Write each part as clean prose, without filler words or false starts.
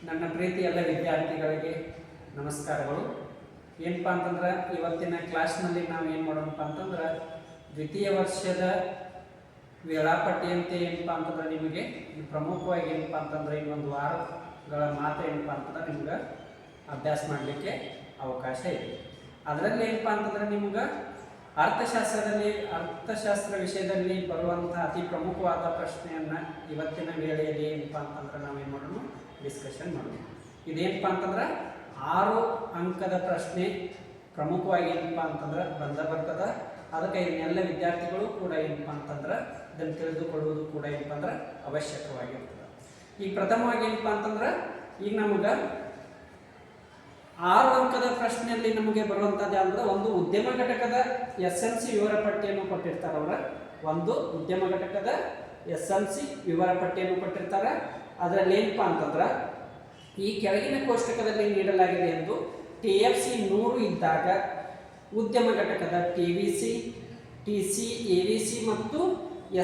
ನನ್ನ ಪ್ರೀತಿ ಎಲ್ಲ ವಿದ್ಯಾರ್ಥಿಗಳಿಗೆ ನಮಸ್ಕಾರಗಳು. ಏನಪ್ಪಾ ಅಂತಂದ್ರೆ ಇವತ್ತಿನ ಕ್ಲಾಸ್ನಲ್ಲಿ ನಾವು ಏನು ಮಾಡೋಣಪ್ಪ ಅಂತಂದ್ರೆ ದ್ವಿತೀಯ ವರ್ಷದ ವೇಳಾಪಟ್ಟಿಯಂತೆ ಏನಪ್ಪಾ ಅಂತಂದ್ರೆ ನಿಮಗೆ ಪ್ರಮುಖವಾಗಿ ಏನಪ್ಪಾ ಅಂತಂದ್ರೆ ಇನ್ನೊಂದು ವಾರಗಳ ಮಾತ್ರ ಏನಪ್ಪಾ ಅಂತಂದ್ರೆ ನಿಮ್ಗೆ ಅಭ್ಯಾಸ ಮಾಡಲಿಕ್ಕೆ ಅವಕಾಶ ಇದೆ. ಅದರಲ್ಲಿ ಏನಪ್ಪಾ ಅಂತಂದ್ರೆ ನಿಮ್ಗೆ ಅರ್ಥಶಾಸ್ತ್ರ ವಿಷಯದಲ್ಲಿ ಬರುವಂಥ ಅತಿ ಪ್ರಮುಖವಾದ ಪ್ರಶ್ನೆಯನ್ನು ಇವತ್ತಿನ ವೇಳೆಯಲ್ಲಿ ಏನಪ್ಪಾ ಅಂತಂದ್ರೆ ನಾವೇನು ಮಾಡೋಣ, ಡಿಸ್ಕಷನ್ ಮಾಡೋಣ. ಇದೇನಪ್ಪ ಅಂತಂದ್ರೆ 6 ಅಂಕದ ಪ್ರಶ್ನೆ ಪ್ರಮುಖವಾಗಿ ಏನಪ್ಪಾ ಅಂತಂದ್ರೆ ಬರ್ತದ. ಅದಕ್ಕೆ ಎಲ್ಲ ವಿದ್ಯಾರ್ಥಿಗಳು ಕೂಡ ಏನಪ್ಪಾ ಅಂತಂದ್ರೆ ಇದನ್ನು ತಿಳಿದುಕೊಳ್ಳುವುದು ಕೂಡ ಏನಪ್ಪಾ ಅಂದ್ರೆ ಅವಶ್ಯಕವಾಗಿರ್ತದೆ. ಈಗ ಪ್ರಥಮವಾಗಿ ಏನಪ್ಪಾ ಅಂತಂದ್ರೆ ಈಗ ನಮಗೆ 6 ಅಂಕದ ಪ್ರಶ್ನೆಯಲ್ಲಿ ನಮಗೆ ಬರುವಂಥದ್ದು ಅಂದ್ರೆ ಒಂದು ಉದ್ಯಮ ಘಟಕದ SMC ವಿವರ ಪಟ್ಟಿಯನ್ನು ಕೊಟ್ಟಿರ್ತಾರೆ. ಅವರ ಒಂದು ಉದ್ಯಮ ಘಟಕದ SMC ವಿವರ ಪಟ್ಟಿಯನ್ನು ಕೊಟ್ಟಿರ್ತಾರೆ. ಅದರಲ್ಲಿ ಏನಪ್ಪಾ ಅಂತಂದ್ರೆ ಈ ಕೆಳಗಿನ ಕೋಷ್ಟಕದಲ್ಲಿ ನೀಡಲಾಗಿದೆ ಎಂದು TFC 100 ಇದ್ದಾಗ ಉದ್ಯಮ ಘಟಕದ TVC, TC, AVC ಮತ್ತು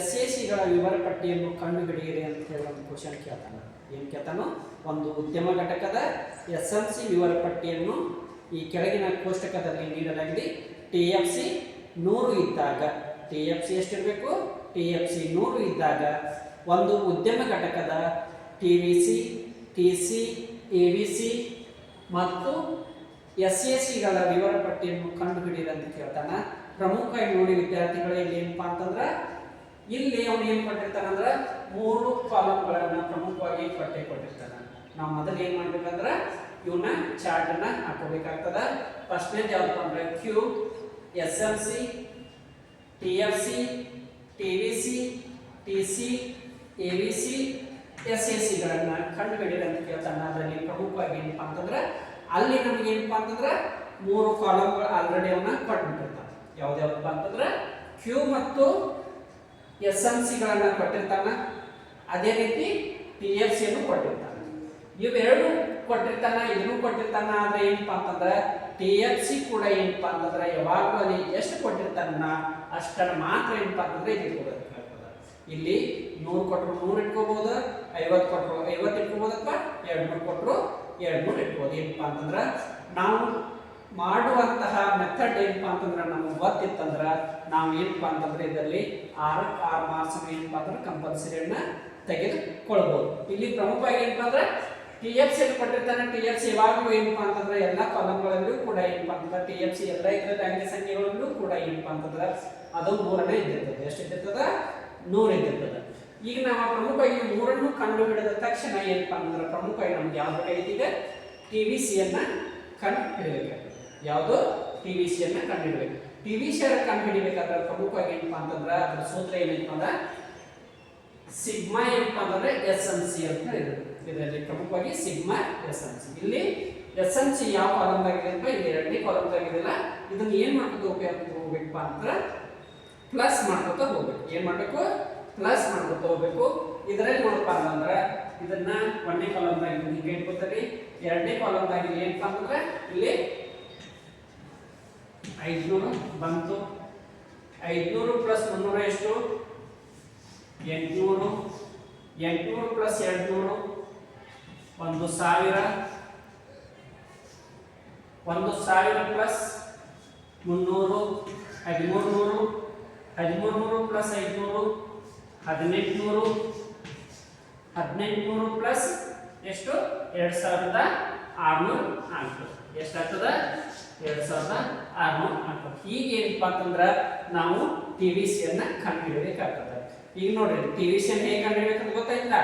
SACಗಳ ವಿವರ ಪಟ್ಟಿಯನ್ನು ಕಂಡುಹಿಡಿಯಿರಿ ಅಂತ ಹೇಳಿ ಒಂದು ಕ್ವಶನ್ ಕೇಳ್ತಾನೆ. ಏನು ಕೇಳ್ತಾನೋ, ಒಂದು ಉದ್ಯಮ ಘಟಕದ SMC ವಿವರ ಪಟ್ಟಿಯನ್ನು ಈ ಕೆಳಗಿನ ಕೋಷ್ಟಕದಲ್ಲಿ ನೀಡಲಾಗಿದೆ. TFC 100 ಇದ್ದಾಗ, TFC ಎಷ್ಟಿರಬೇಕು? TFC 100 ಇದ್ದಾಗ ಒಂದು ಉದ್ಯಮ ಘಟಕದ TVC, TC, AVC ಮತ್ತು SACಗಳ ವಿವರ ಪಟ್ಟಿಯನ್ನು ಕಂಡುಹಿಡಿಯಿರಿ ಅಂತ ಕೇಳ್ತಾನೆ. ಪ್ರಮುಖವಾಗಿ ನೋಡಿ ವಿದ್ಯಾರ್ಥಿಗಳು, ಇಲ್ಲಿ ಏನಪ್ಪಾ ಅಂತಂದ್ರೆ ಇಲ್ಲಿ ಅವನು ಏನು ಕೊಟ್ಟಿರ್ತಾನಂದ್ರೆ 3 ಕಾಲಮ್ಗಳನ್ನು ಪ್ರಮುಖವಾಗಿ ಕೊಟ್ಟಿರ್ತಾನೆ. ನಾವು ಮೊದಲು ಏನು ಮಾಡ್ಬೇಕಂದ್ರೆ ಇವನ್ನ ಚಾರ್ಟನ್ನು ಹಾಕೋಬೇಕಾಗ್ತದ. ಫಸ್ಟ್ನೇದು ಯಾವ್ದಪ್ಪ ಅಂದ್ರೆ Q, SMC, TFC, TVC, TC, AVC, SACಗಳನ್ನು ಕಂಡುಹಿಡಿಯಿರಿ ಅಂತ ಕೇಳ್ತಾನೆ. ಅದರಲ್ಲಿ ಪ್ರಮುಖವಾಗಿ ಏನಪ್ಪಾ ಅಂತಂದ್ರೆ ಅಲ್ಲಿ ನಮಗೆ ಏನಪ್ಪಾ ಅಂತಂದ್ರೆ 3 ಕಾಲಮ್ಗಳು ಆಲ್ರೆಡಿ ಅವನ್ನ ಕೊಟ್ಬಿಟ್ಟಿರ್ತಾನೆ. ಯಾವ್ದಾವಪ್ಪ ಅಂತಂದ್ರೆ Q ಮತ್ತು SMCಗಳನ್ನು ಕೊಟ್ಟಿರ್ತಾನೆ. ಅದೇ ರೀತಿ TFCಯನ್ನು ಕೊಟ್ಟಿರ್ತಾನೆ. ಇವೆರಡು ಕೊಟ್ಟಿರ್ತಾನೆ, ಇದನ್ನು ಕೊಟ್ಟಿರ್ತಾನೆ. ಆದ್ರೆ ಏನಪ್ಪಾ ಅಂತಂದ್ರೆ TFC ಕೂಡ ಏನಪ್ಪಾ ಅಂತಂದ್ರೆ ಯಾವಾಗಲೂ ಅಲ್ಲಿ ಎಷ್ಟು ಕೊಟ್ಟಿರ್ತಾನ ಅಷ್ಟನ್ನು ಮಾತ್ರ ಏನಪ್ಪಾ ಅಂತಂದ್ರೆ ಇಟ್ಕೋಬೇಕಾಗ್ತದೆ. ಇಲ್ಲಿ 100 ಕೊಟ್ಟರು 100 ಇಟ್ಕೋಬಹುದು, 50 ಕೊಟ್ಟರು 50 ಇಟ್ಕೋಬಹುದು, ಅಥವಾ 200 ಕೊಟ್ಟರು 200 ಇಟ್ಕೋಬಹುದು. ಏನಪ್ಪಾ ಅಂತಂದ್ರೆ ನಾವು ಮಾಡುವಂತಹ ಮೆಥಡ್ ಏನಪ್ಪಾ ಅಂತಂದ್ರೆ ನಮಗೆ ಗೊತ್ತಿತ್ತಂದ್ರೆ ನಾವು ಏನಪ್ಪಾ ಅಂತಂದ್ರೆ ಇದರಲ್ಲಿ 6 ಮಾರ್ಕ್ಸ್ ಏನಪ್ಪಾ ಅಂತಂದ್ರೆ ಕಂಪಲ್ಸರಿಯನ್ನ ತೆಗೆದುಕೊಳ್ಬಹುದು. ಇಲ್ಲಿ ಪ್ರಮುಖವಾಗಿ ಏನಪ್ಪಾ ಅಂದ್ರೆ TFC ಕೊಟ್ಟಿರ್ತಾನೆ. TFC ಯಾವಾಗಲೂ ಏನಪ್ಪಾ ಅಂತಂದ್ರೆ ಎಲ್ಲ ಕಾಲಮ್ಗಳಲ್ಲೂ ಕೂಡ ಏನಪ್ಪಾ ಅಂತಂದ್ರೆ TFC ಎಲ್ಲ ಇದರ ಅಂಕಿ ಸಂಖ್ಯೆಗಳಲ್ಲೂ ಕೂಡ ಏನಪ್ಪಾ ಅಂತಂದ್ರೆ ಅದು 100ನೇ ಇದ್ದಿರ್ತದೆ. ಎಷ್ಟು ಇದ್ದಿರ್ತದೆ? 100 ಇದ್ದಿರ್ತದೆ. ಈಗ ನಾವು ಪ್ರಮುಖವಾಗಿ 3ಅನ್ನು ಕಂಡು ಹಿಡಿದ ತಕ್ಷಣ ಏನಪ್ಪಾ ಅಂತಂದ್ರೆ ಪ್ರಮುಖವಾಗಿ ನಮ್ಗೆ ಯಾವ್ದು ಬೇಕಾಗಿದೆ? TVCಯನ್ನ ಕಂಡು ಹಿಡಿಯಬೇಕಾಗ್ತದೆ. ಯಾವುದು? TVCಯನ್ನ ಕಂಡು ಹಿಡಿಬೇಕು. TVC ಕಂಡು ಹಿಡಿಬೇಕಾದ್ರೆ ಪ್ರಮುಖವಾಗಿ ಏನಪ್ಪಾ ಅಂತಂದ್ರೆ ಅದರ ಸೂತ್ರ ಏನಪ್ಪ ಅಂದ್ರೆ ಸಿಗ್ಮಾ ಏನಪ್ಪಾ ಅಂತಂದ್ರೆ SMC ಅಂತ ಹೇಳಿದ್ರು. ಇದರಲ್ಲಿ ಪ್ರಮುಖವಾಗಿ ಸಿಗ್ಮಾ SMC. ಇಲ್ಲಿ SMC ಯಾವ ಕಾಲಮ್ದಾಗಿದೆ ಅಂತ ಇಲ್ಲಿ 2ನೇ ಕಾಲಮ್ದಾಗಿದೆಲ್ಲ. ಇದನ್ನ ಏನ್ ಮಾಡ್ಕೊತ ಹೋಗ್ಬೇಕಪ್ಪ ಅಂತಂದ್ರೆ ಪ್ಲಸ್ ಮಾಡ್ಕೊತ ಹೋಗ್ಬೇಕು. ಏನ್ ಮಾಡ್ಬೇಕು? ಪ್ಲಸ್ ಮಾಡ್ಕೊತ ಹೋಗ್ಬೇಕು. ಇದರಲ್ಲಿ ನೋಡಪ್ಪ ಅಂತಂದ್ರೆ ಇದನ್ನ 1ನೇ ಕಾಲಮ್ದಾಗಿ ಹಿಂಗೆ ಇಟ್ಕೋತೀರಿ. 2ನೇ ಕಾಲಮ್ದಾಗಿ ಏನಪ್ಪಾ ಅಂತಂದ್ರೆ ಇಲ್ಲಿ 500 ಬಂತು. 500 ಪ್ಲಸ್ 300 ಎಷ್ಟು? 800. 800 ಪ್ಲಸ್ 200 1000. 1000 ಪ್ಲಸ್ 300 1300. 1300 ಪ್ಲಸ್ 500 1800. 1800 ಪ್ಲಸ್ ಎಷ್ಟು? 2600 ಆಗ್ತದೆ. ಎಷ್ಟಾಗ್ತದ? 2600 ಆಗ್ತದೆ. ಈಗ ಏನಪ್ಪಾ ಅಂತಂದ್ರೆ ನಾವು TVCಯನ್ನ ಕಂಡುಹಿಡಿಯಬೇಕಾಗ್ತದೆ. ಈಗ ನೋಡ್ರಿ TVCಯನ್ನು ಹೇಗೆ ಕಂಡುಹಿಡಿಯಬೇಕಂತ ಗೊತ್ತಾಯ್ತಾ?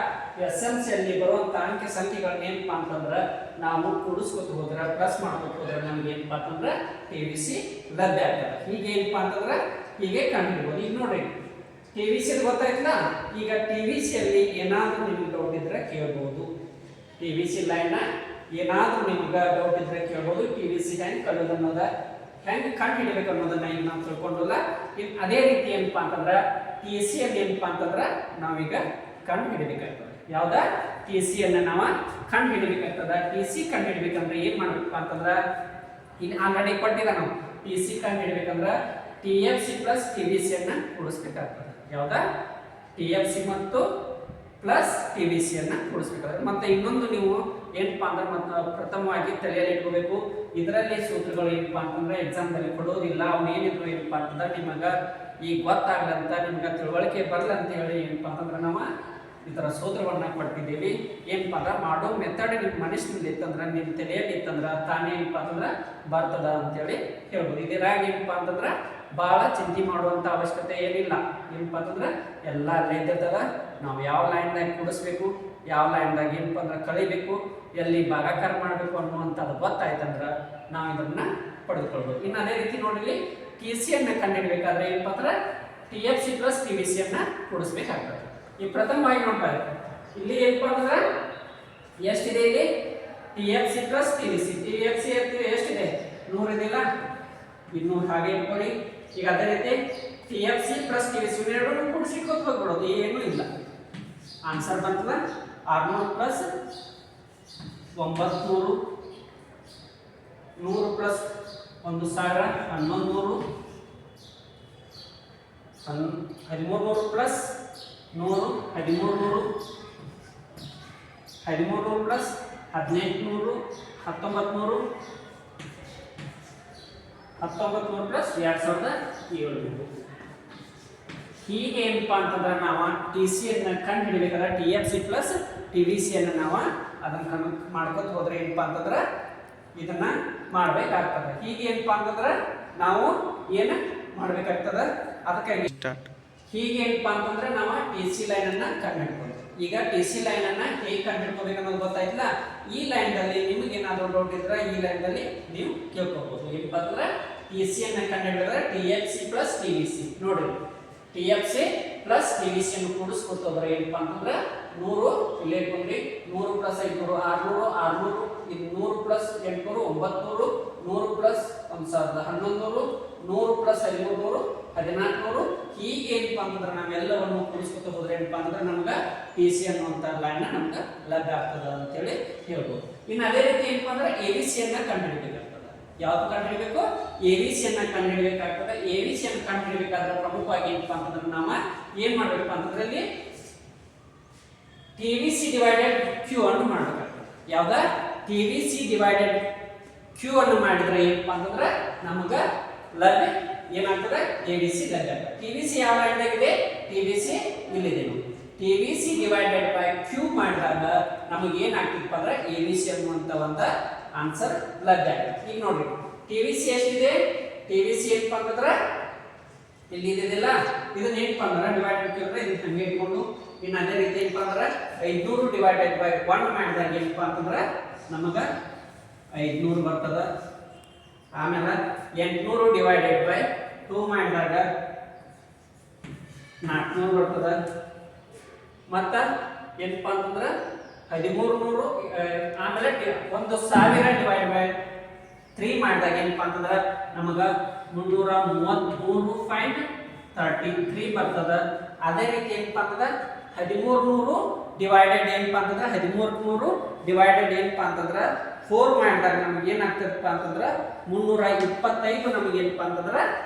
SMC ಅಲ್ಲಿ ಬರುವಂತ ಅಂಕಿ ಸಂಖ್ಯೆಗಳನ್ನ ಏನಪ್ಪಾ ಅಂತಂದ್ರೆ ನಾವು ಕೂಡಿಸ್ಕೊತ ಹೋದ್ರೆ ಪ್ಲಸ್ ಮಾಡ್ಕೊತ ಹೋದ್ರೆ ನಮ್ಗೆ ಏನಪ್ಪಾ ಅಂತಂದ್ರೆ TVC ಲಭ್ಯ ಆಗ್ತದೆ. ಈಗ ಏನಪ್ಪಾ ಅಂತಂದ್ರೆ ಹೀಗೆ ಕಂಡುಹಿಡಿಯಬಹುದು. ಈಗ ನೋಡ್ರಿ TVC ಗೊತ್ತಾಯ್ತಲ್ಲ. ಈಗ TVCಯಲ್ಲಿ ಏನಾದ್ರೂ ನಿಮ್ಗೆ ಡೌಟ್ ಇದ್ರೆ ಕೇಳಬಹುದು. TVC ಲೈನ್ ಏನಾದ್ರೂ ನಿಮ್ಗೆ ಡೌಟ್ ಇದ್ರೆ ಕೇಳಬಹುದು. TVC ಹೆಂಗ್ ಕಲಿಯೋದು ಅನ್ನೋದ, ಹೆಂಗ್ ಕಂಡು ಹಿಡಿಬೇಕು ಅನ್ನೋದನ್ನ ಈಗ ನಾವು ತಿಳ್ಕೊಂಡಲ್ಲ. ಅದೇ ರೀತಿ ಏನಪ್ಪಾ ಅಂತಂದ್ರೆ TC ಅಲ್ಲಿ ಏನಪ್ಪಾ ಅಂತಂದ್ರೆ ನಾವೀಗ ಕಂಡು ಹಿಡಿಬೇಕಾಗ್ತದೆ. ಯಾವ್ದ? TCಯನ್ನ ನಾವು ಕಂಡು ಹಿಡಿಬೇಕಾಗ್ತದ. TC ಕಂಡು ಹಿಡಿಬೇಕಂದ್ರೆ ಏನ್ ಮಾಡ್ಬೇಕಪ್ಪ ಅಂತಂದ್ರೆ ಇಲ್ಲಿ ಆಲ್ರೆಡಿ ಕೊಟ್ಟಿಲ್ಲ. ನಾವು TC ಕಂಡು ಹಿಡಿಬೇಕಂದ್ರೆ TFC ಪ್ಲಸ್ TVCಯನ್ನ ಕೂಡಿಸ್ಬೇಕಾಗ್ತದೆ. ಯಾವ್ದ? TFC ಮತ್ತು ಪ್ಲಸ್ TVCಯನ್ನ ಕೂಡಿಸ್ಬೇಕಾದ್ರೆ ಮತ್ತೆ ಇನ್ನೊಂದು ನೀವು ಏನಪ್ಪಾ ಅಂದ್ರೆ ಪ್ರಥಮವಾಗಿ ತಲೆಯಲ್ಲಿ ಇಟ್ಕೋಬೇಕು. ಇದರಲ್ಲಿ ಸೂತ್ರಗಳು ಏನಪ್ಪಾ ಅಂತಂದ್ರೆ ಎಕ್ಸಾಮ್ದಲ್ಲಿ ಕೊಡೋದಿಲ್ಲ. ಅವ್ನು ಏನಿದ್ರು ಏನಪ್ಪಾ ಅಂತಂದ್ರೆ ನಿಮಗೆ ಈಗ ಗೊತ್ತಾಗ್ಲಂತ ನಿಮ್ಗೆ ತಿಳುವಳಿಕೆ ಬರಲ್ಲ ಅಂತ ಹೇಳಿ ಏನಪ್ಪಾ ಅಂತಂದ್ರೆ ನಾವು ಈ ಥರ ಸೂತ್ರಗಳನ್ನ ಕೊಡ್ತಿದ್ದೀವಿ. ಏನಪ್ಪಾ ಅಂದ್ರೆ ಮಾಡೋ ಮೆಥಡ್ ನಿಮ್ಮ ಮನಸ್ಸಿನಲ್ಲಿ ಇತ್ತಂದ್ರೆ ನಿಮ್ಮ ತಲೆಯಲ್ಲಿ ಇತ್ತಂದ್ರೆ ತಾನೇ ಏನಪ್ಪಾ ಅಂತಂದ್ರೆ ಬರ್ತದ ಅಂತೇಳಿ ಹೇಳ್ಬೋದು. ಇದರಾಗ ಏನಪ್ಪಾ ಅಂತಂದ್ರೆ ಭಾಳ ಚಿಂತೆ ಮಾಡುವಂಥ ಅವಶ್ಯಕತೆ ಏನಿಲ್ಲ. ಏನಪ್ಪಾ ಅಂತಂದ್ರೆ ಎಲ್ಲ ಅಲ್ಲೇ ಇದ್ದಿರ್ತದ. ನಾವು ಯಾವ ಲೈನ್ದಾಗ ಕೂಡಿಸ್ಬೇಕು, ಯಾವ ಲೈನ್ದಾಗ ಏನಪ್ಪಾ ಅಂದ್ರೆ ಕಳಿಬೇಕು, ಎಲ್ಲಿ ಭಾಗಾಕಾರ ಮಾಡಬೇಕು ಅನ್ನುವಂಥದ್ದು ಗೊತ್ತಾಯ್ತಂದ್ರೆ ನಾವು ಇದನ್ನ ಪಡೆದುಕೊಳ್ಬೋದು. ಇನ್ನು ಅದೇ ರೀತಿ ನೋಡಿಲಿ ಟಿ ಸಿ ಅನ್ನ ಕಂಡುಹಿಡಬೇಕಾದ್ರೆ ಏನಪ್ಪಾ ಅಂದ್ರೆ TFC ಪ್ಲಸ್ TVC ಅನ್ನ ಕೂಡಿಸ್ಬೇಕಾಗ್ತದೆ. ಈ ಪ್ರಥಮವಾಗಿ ನೋಡ್ತಾರೆ ಇಲ್ಲಿ ಏನಪ್ಪಾ ಅಂದ್ರೆ ಎಷ್ಟಿದೆ ಇಲ್ಲಿ TFC ಪ್ಲಸ್ TVC. TFC ಎಷ್ಟಿದೆ 100 ಇದೆಯಲ್ಲ, 200 ಹಾಗೆ ಇಟ್ಕೊಳ್ಳಿ. ಈಗ ಅದೇ ರೀತಿ TFC ಪ್ಲಸ್ TVC ಇವೆರಡನ್ನು ಕೂಡಿಸಿ ಹೋಗ್ಬಿಡೋದು, ಏನೂ ಇಲ್ಲ. ಆನ್ಸರ್ ಬಂತಲ್ಲ 600 plus 900, 100 plus 1000 1100, 1300 plus 100 1300, 1300 plus 1800 1900, 1900 plus 2700. ಹೀಗೆ ಏನಪ್ಪಾ ಅಂತಂದ್ರೆ ನಾವು TC ಅನ್ನ ಕಂಡು ಹಿಡಿಬೇಕಾದ್ರೆ TFC ಪ್ಲಸ್ TVC ಅನ್ನ ನಾವು ಅದನ್ನ ಮಾಡ್ಕೊತ ಹೋದ್ರೆ ಏನಪ್ಪಾ ಅಂತಂದ್ರೆ ಇದನ್ನ ಮಾಡ್ಬೇಕಾಗ್ತದೆ. ಹೀಗೆ ಏನಪ್ಪಾ ಅಂತಂದ್ರೆ ನಾವು ಏನು ಮಾಡ್ಬೇಕಾಗ್ತದೆ ಅದಕ್ಕಾಗಿ ಹೀಗೆ ಏನಪ್ಪಾ ಅಂತಂದ್ರೆ ನಾವು TC ಲೈನ್ ಅನ್ನ ಕಂಡು ಹಿಡ್ಬೋದು. ಈಗ TC ಲೈನ್ ಅನ್ನ ಹೇಗೆ ಕಂಡು ಹಿಡ್ಕೋಬೇಕು ಅನ್ನೋದು ಗೊತ್ತಾಯ್ತಲ್ಲ. ಈ ಲೈನ್ ದಲ್ಲಿ ನಿಮಗೆ ಏನಾದರೂ ಡೌಟ್ ಇದ್ರೆ ಈ ಲೈನ್ ದಲ್ಲಿ ನೀವು ಕೇಳ್ಕೋಬಹುದು. ಏನಪ್ಪಾ ಅಂತಂದ್ರೆ TC ಅನ್ನ ಕಂಡು ಹಿಡಿದ್ರೆ TFC ಪ್ಲಸ್ TVC ನೋಡಿ, TFC ಪ್ಲಸ್ TVC ಅನ್ನು ಕೂಡಿಸ್ಕೊಡ್ತಂದ್ರೆ ಏನಪ್ಪಾ ಅಂತಂದ್ರೆ 100 ಇಲ್ಲೇ ಇಟ್ಕೊಂಡ್ರಿ, 100 ಪ್ಲಸ್ 500 600, 600 ಇದು 100 ಪ್ಲಸ್ 800 900, 100 ಪ್ಲಸ್ 1100, 100 ಪ್ಲಸ್ 1300 1400. ಹೀಗೆ ಏನಪ್ಪಾ ಅಂತಂದ್ರೆ ನಾವೆಲ್ಲವನ್ನು ಕೂಡಿಸ್ಕೊತ ಹೋದ್ರೆ ಏನಪ್ಪಾ ಅಂತಂದ್ರೆ ನಮ್ಗೆ TC ಅನ್ನುವಂಥ ಲೈನ್ ನಮ್ಗೆ ಲಭ್ಯ ಆಗ್ತದ ಅಂತೇಳಿ ಹೇಳ್ಬೋದು. ಇನ್ನು ಅದೇ ರೀತಿ ಏನಪ್ಪಾ ಅಂದ್ರೆ ABC ಅನ್ನ ಕಂಡುಹಿಡಿಬೇಕಾಗ್ತದೆ. ಯಾವ್ದು ಕಂಡುಹಿಡಬೇಕು? ABC ಅನ್ನ ಕಂಡುಹಿಡಬೇಕಾಗ್ತದೆ. ABC ಅನ್ನ ಕಂಡುಹಿಡಬೇಕಾದ್ರೆ ಪ್ರಮುಖವಾಗಿ ಏನಪ್ಪಾ ಅಂತಂದ್ರೆ ನಾವು ಏನ್ ಮಾಡ್ಬೇಕಪ್ಪ ಅಂತಂದ್ರೆ ಇಲ್ಲಿ TVC ಡಿವೈಡೆಡ್ Q ಅನ್ನು ಮಾಡಬೇಕಾಗ್ತದೆ. ಯಾವ್ದ TVC ಡಿವೈಡೆಡ್ Q ಅನ್ನು ಮಾಡಿದ್ರೆ ಏನಪ್ಪಾ ಅಂತಂದ್ರೆ ನಮಗೆ ಲಭ್ಯ ಏನಾಗ್ತದೆ ABC ಲಭ್ಯ ಆಗ್ತದೆ. TVC ಯಾವ ಲೈನ್ದಾಗಿದೆ? TVC ಇಲ್ಲಿದೆ. TVC ಡಿವೈಡೆಡ್ ಬೈ Q ಮಾಡಿದಾಗ ನಮಗೆ ಏನಾಗ್ತಿದೆಪ್ಪ ಅಂದ್ರೆ ABC ಅನ್ನುವಂಥ ಒಂದು ಆನ್ಸರ್ ಲಭ್ಯ ಆಗುತ್ತೆ. ಈಗ ನೋಡ್ರಿ TVC ಎಷ್ಟಿದೆ? TVC ಏನಪ್ಪಾ ಅಂತಂದ್ರೆ ಇಲ್ಲಿ ಇದೆಲ್ಲ ಇದನ್ನ ಏನಪ್ಪಾ ಅಂದ್ರೆ ಡಿವೈಡೆಡ್ ಮಾಡಿದ್ರೆ ಇದನ್ನ ಹಂಗೆ ಇಟ್ಕೊಂಡು ಇನ್ನು ಅದೇ ರೀತಿ ಏನಪ್ಪಾ ಅಂದ್ರೆ 500 ಡಿವೈಡೆಡ್ ಬೈ 1 ಮಾಡಿದಾಗ ಏನಪ್ಪಾ ಅಂತಂದ್ರೆ ನಮಗೆ 500 ಬರ್ತದ. ಆಮೇಲೆ 800 ಡಿವೈಡೆಡ್ ಬೈ 2 ಮಾಡಿದಾಗ 400 ಬರ್ತದ. ಮತ್ತ ಏನಪ್ಪಾ ಅಂತಂದ್ರೆ 1300 ಆಮೇಲೆ 1000 ಡಿವೈಡ್ ಬೈ 3 ಮಾಡಿದಾಗ ಏನಪ್ಪಾ ಅಂತಂದ್ರೆ ನಮಗೆ 333.33 ಬರ್ತದ. ಅದೇ ರೀತಿ ಏನಪ್ಪಾ ಅಂತಂದ್ರೆ 1300 ಡಿವೈಡೆಡ್ ಏನಪ್ಪಾ ಅಂತಂದ್ರೆ 1300 ಡಿವೈಡೆಡ್ ಏನಪ್ಪಾ ಅಂತಂದ್ರೆ 4 ಮಾಡಿದಾಗ ನಮಗೆ ಏನಾಗ್ತದಪ್ಪ ಅಂತಂದ್ರೆ 325 ನಮಗೆ ಏನಪ್ಪಾ ಅಂತಂದ್ರೆ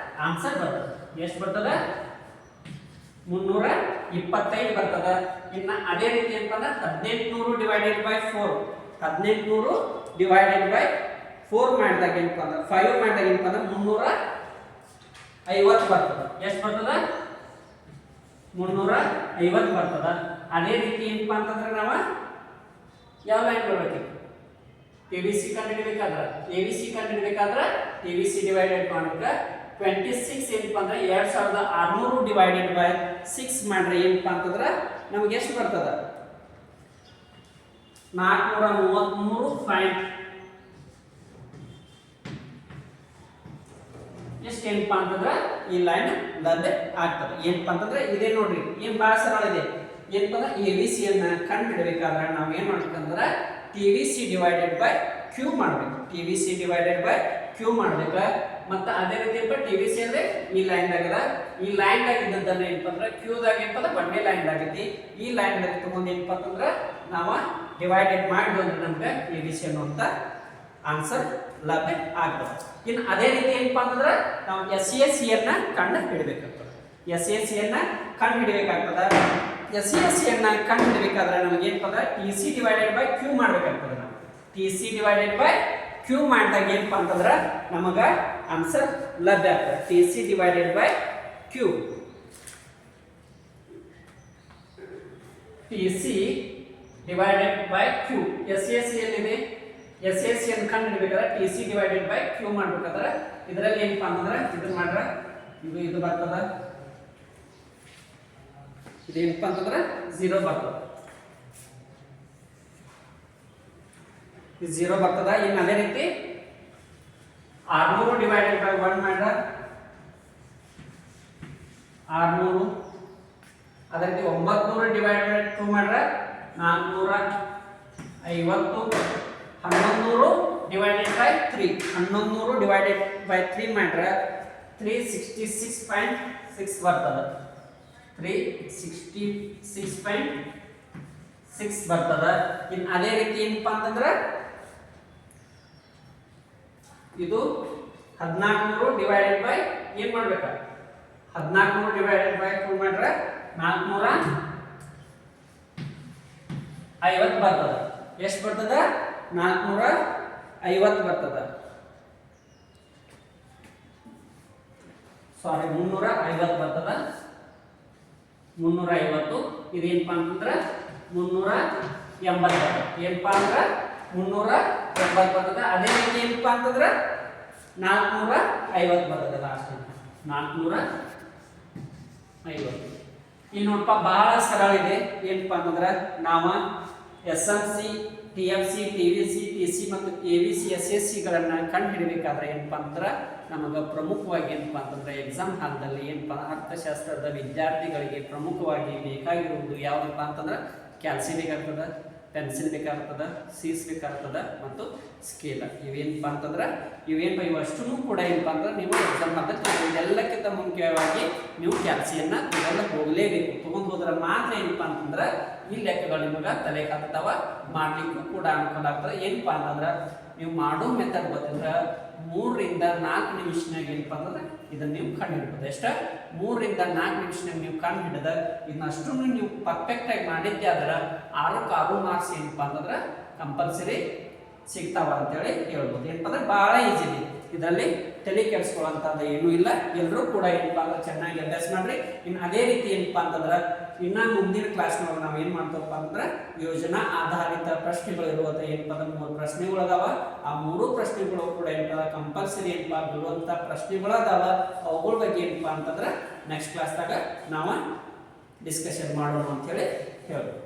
ಆನ್ಸರ್ ಬರ್ತದೆ. ಎಷ್ಟು ಬರ್ತದ? 325 ಬರ್ತದ. ಇನ್ನ ಅದೇ ರೀತಿ ಏನಪ್ಪಾ ಅಂದ್ರೆ 1800 ಡಿವೈಡೆಡ್ ಬೈ 4 1800 ಡಿವೈಡೆಡ್ ಬೈ 4 ಮಾಡಿದಾಗ ಏನಪ್ಪಾ ಅಂದ್ರೆ 5 ಮಾಡಿದಾಗ ಏನಪ್ಪಾ ಅಂದ್ರೆ 350 ಬರ್ತದ. ಎಷ್ಟು ಬರ್ತದ? 350 ಬರ್ತದ. ಅದೇ ರೀತಿ ಏನಪ್ಪಾ ಅಂತಂದ್ರೆ ನಾವು ಯಾವ ಲೈನ್ ಬರಬೇಕು? TVC ಕಂಡುಹಿಡಬೇಕಾದ್ರೆ ABC ಕಂಡುಹಿಡಬೇಕಾದ್ರೆ TVC ಡಿವೈಡೆಡ್ ಮಾಡಿದ್ರೆ 26 ಏನಪ್ಪಾ ಅಂದ್ರೆ 2600 ಡಿವೈಡೆಡ್ ಬೈ 6 ಮಾಡಿದ್ರೆ ಏನಪ್ಪಾ ಅಂತಂದ್ರೆ ನಮಗೆ ಎಷ್ಟು ಬರ್ತದ? 433. ಎಷ್ಟು ಏನಪ್ಪಾ ಅಂತಂದ್ರೆ ಈ ಲೈನ್ ಲಭ್ಯ ಆಗ್ತದೆ. ಏನಪ್ಪಾ ಅಂತಂದ್ರೆ ಇದೇ ನೋಡ್ರಿ ಏನ್ ಬಹಳ ಸರಳ ಇದೆ. ಏನಪ್ಪಾ ಅಂದ್ರೆ ABC ಅನ್ನ ಕಂಡುಹಿಡಬೇಕಾದ್ರೆ ನಾವು ಏನ್ ಮಾಡ್ಬೇಕಂದ್ರೆ TVC ಡಿವೈಡೆಡ್ ಬೈ Q ಮಾಡಬೇಕು. TVC ಡಿವೈಡೆಡ್ ಬೈ Q ಮಾಡಬೇಕು. ಮತ್ತೆ ಅದೇ ರೀತಿ TVC ಅಂದ್ರೆ ಈ ಲೈನ್ ದಾಗದ, ಈ ಲೈನ್ ದಾಗ ಇದ್ದದ್ದನ್ನ ಏನಪ್ಪಾ ಅಂದ್ರೆ Q ದಾಗ ಏನಪ್ಪಾ ಅಂದ್ರೆ ಒಂದೇ ಲೈನ್ ದಾಗೈತಿ. ಈ ಲೈನ್ ದಾಗ ತಗೊಂಡು ಏನಪ್ಪಾ ಅಂತಂದ್ರೆ ನಾವು ಡಿವೈಡೆಡ್ ಮಾಡಿದ್ವಿ ಅಂದ್ರೆ ನಮ್ಗೆ ABC ಅನ್ನುವಂತ ಆನ್ಸರ್ ಲಭ್ಯ ಆಗ್ತದೆ. ಇನ್ನು ಅದೇ ರೀತಿ ಏನಪ್ಪಾ ಅಂತಂದ್ರೆ ನಾವು SAC ಅನ್ನ ಕಂಡು ಹಿಡಬೇಕಾಗ್ತದೆ. SAC ಅನ್ನ ಕಂಡು ಹಿಡಬೇಕಾಗ್ತದೆ. SAC ಅನ್ನ ಕಂಡು ಹಿಡಬೇಕಾದ್ರೆ ನಮಗೆ ಏನಪ್ಪಾ ಅಂದ್ರೆ TC ಡಿವೈಡೆಡ್ ಬೈ Q ಮಾಡಬೇಕಾಗ್ತದೆ. ನಾವು T C divided by Q ಮಾಡಿದಾಗ ಏನಪ್ಪ ಅಂತಂದ್ರೆ ನಮಗೆ ಆನ್ಸರ್ ಲಭ್ಯ ಆಗ್ತದೆ. T C divided by Q. T C divided by Q. S S C ಎಲ್ಲಿದೆ? ಎಸ್ ಎಸ್ ಸಿ ಅನ್ನು ಕಂಡು ಹಿಡಬೇಕಾದ್ರೆ T C divided by Q ಮಾಡ್ಬೇಕಾದ್ರೆ ಇದರಲ್ಲಿ ಏನಪ್ಪ ಅಂತಂದ್ರೆ ಇದನ್ನ ಮಾಡ್ರ ಇದು ಬರ್ತದ, ಇದೇನಪ್ಪ ಅಂತಂದ್ರೆ 0 ಬರ್ತದ, ಇದು 0 ಬರ್ತದ. ಇನ್ನು ಅದೇ ರೀತಿ 600 ಡಿವೈಡೆಡ್ ಬೈ 1 ಮಾಡ್ರ 600. ಅದೇ ರೀತಿ 900 ಡಿವೈಡೆಡ್ ಬೈ 2 ಮಾಡ್ರ 450. 1100 ಡಿವೈಡೆಡ್ ಬೈ 3, 1100 ಡಿವೈಡೆಡ್ ಬೈ 3 ಮಾಡ್ರ 366.6 ಬರ್ತದ, 366.6 ಬರ್ತದ. ಇನ್ನು ಅದೇ ರೀತಿ ಏನಪ್ಪ ಅಂತಂದ್ರೆ ಇದು 1400 ಡಿವೈಡೆಡ್ ಬೈ ಏನು ಮಾಡ್ಬೇಕು? 1400 ಡಿವೈಡೆಡ್ ಬೈ 2 ಮಾಡ್ರೆ 450 ಬರ್ತದ. ಎಷ್ಟು ಬರ್ತದ? 450 ಬರ್ತದ. ಸಾರಿ 350 ಬರ್ತದ. 350. ಇದೇನಪ್ಪ ಅಂತಂದ್ರೆ 380 ಬರ್ತದ. ಏನಪ್ಪ ಅಂದ್ರೆ 380 ಬರ್ತದ. ಅದೇ ರೀತಿ ಏನಪ್ಪ ಅಂತಂದ್ರೆ 450 ಬರ್ತದ. ಲಾಸ್ಟ್ 450. ಇಲ್ಲಿ ನೋಡಪ್ಪ ಬಹಳ ಸರಳ ಇದೆ. ಏನಪ್ಪ ಅಂತಂದ್ರೆ ನಾವು S M C, T F C, T V C, T C ಮತ್ತು A V C, S S ಸಿಗಳನ್ನು ಕಂಡು ಹಿಡಿಬೇಕಾದ್ರೆ ಏನಪ್ಪ ಅಂತಂದ್ರೆ ನಮಗೆ ಪ್ರಮುಖವಾಗಿ ಏನಪ್ಪ ಅಂತಂದ್ರೆ ಎಕ್ಸಾಮ್ ಹಾಲ್ದಲ್ಲಿ ಏನಪ್ಪ ಅರ್ಥಶಾಸ್ತ್ರದ ವಿದ್ಯಾರ್ಥಿಗಳಿಗೆ ಪ್ರಮುಖವಾಗಿ ಬೇಕಾಗಿರುವುದು ಯಾವುದಪ್ಪ ಅಂತಂದ್ರೆ ಕ್ಯಾಲ್ಸಿ ಬೇಕಾಗ್ತದೆ, ಪೆನ್ಸಿಲ್ ಬೇಕಾಗ್ತದೆ, ಸೀಸ್ ಬೇಕಾಗ್ತದೆ ಮತ್ತು ಸ್ಕೇಲ್. ಇವೇನಪ್ಪ ಅಂತಂದ್ರೆ ಇವಷ್ಟು ಕೂಡ ಏನಪ್ಪ ಅಂತಂದ್ರೆ ನೀವು ಎಕ್ಸಾಮ್ ಹಾಲ್ದಲ್ಲಿ ಇದೆಲ್ಲಕ್ಕಿಂತ ಮುಖ್ಯವಾಗಿ ನೀವು ಕ್ಯಾಲ್ಸಿಯನ್ನು ಇದೆಲ್ಲ ಹೋಗಲೇಬೇಕು. ತೊಗೊಂಡು ಹೋದ್ರೆ ಮಾತ್ರ ಏನಪ್ಪ ಅಂತಂದ್ರೆ ಈ ಲೆಕ್ಕಗಳು ನಿಮಗೆ ತಲೆ ಹತ್ತವ, ಮಾಡಲಿಕ್ಕೂ ಕೂಡ ಅನುಕೂಲ ಆಗ್ತದೆ. ಏನಪ್ಪ ಅಂತಂದ್ರೆ ನೀವು ಮಾಡೋ ಮೆಥಡ್ ಗೊತ್ತಿದ್ರೆ 3 ರಿಂದ 4 ನಿಮಿಷನಾಗ ಏನಪ್ಪ ಅಂತಂದ್ರೆ ಇದನ್ನು ನೀವು ಕಂಡು ಹಿಡ್ಬೋದು. ಎಷ್ಟು? 3 ರಿಂದ 4 ನಿಮಿಷನಾಗ ನೀವು ಕಂಡು ಹಿಡಿದ ಇದನ್ನಷ್ಟು ನೀವು ಪರ್ಫೆಕ್ಟಾಗಿ ಮಾಡಿದ್ದೆ ಆದ್ರೆ 6ಕ್ಕೆ 6 ಮಾರ್ಕ್ಸ್ ಏನಪ್ಪ ಅಂತಂದ್ರೆ ಕಂಪಲ್ಸರಿ ಸಿಗ್ತಾವ ಅಂತೇಳಿ ಹೇಳ್ಬೋದು. ಏನಪ್ಪ ಅಂದ್ರೆ ಭಾಳ ಈಸಿ ಇದೆ, ಇದರಲ್ಲಿ ತಲೆ ಕೆಡಿಸ್ಕೊಳ್ಳೋಂಥದ್ದು ಏನೂ ಇಲ್ಲ. ಎಲ್ಲರೂ ಕೂಡ ಏನಪ್ಪ ಅಂದ್ರೆ ಚೆನ್ನಾಗಿ ಅಭ್ಯಾಸ ಮಾಡ್ರಿ. ಇನ್ನು ಅದೇ ರೀತಿ ಏನಪ್ಪ ಅಂತಂದ್ರೆ ಇನ್ನು ಮುಂದಿನ ಕ್ಲಾಸ್ನೊಳಗೆ ನಾವು ಏನು ಮಾಡ್ತೇವಪ್ಪ ಅಂದ್ರೆ ಯೋಜನಾ ಆಧಾರಿತ ಪ್ರಶ್ನೆಗಳು ಇರುವಂಥ ಏನಪ್ಪ ಅಂದ್ರೆ 3 ಪ್ರಶ್ನೆಗಳು ಅದಾವ. ಆ 3 ಪ್ರಶ್ನೆಗಳು ಕೂಡ ಏನಪ್ಪ ಕಂಪಲ್ಸರಿ ಏನಪ್ಪ ಬಿಡುವಂಥ ಪ್ರಶ್ನೆಗಳು ಅದಾವ. ಅವುಗಳ ಬಗ್ಗೆ ಏನಪ್ಪ ಅಂತಂದ್ರೆ ನೆಕ್ಸ್ಟ್ ಕ್ಲಾಸ್ದಾಗ ನಾವು ಡಿಸ್ಕಷನ್ ಮಾಡೋಣ ಅಂತೇಳಿ ಹೇಳ್ಬೋದು.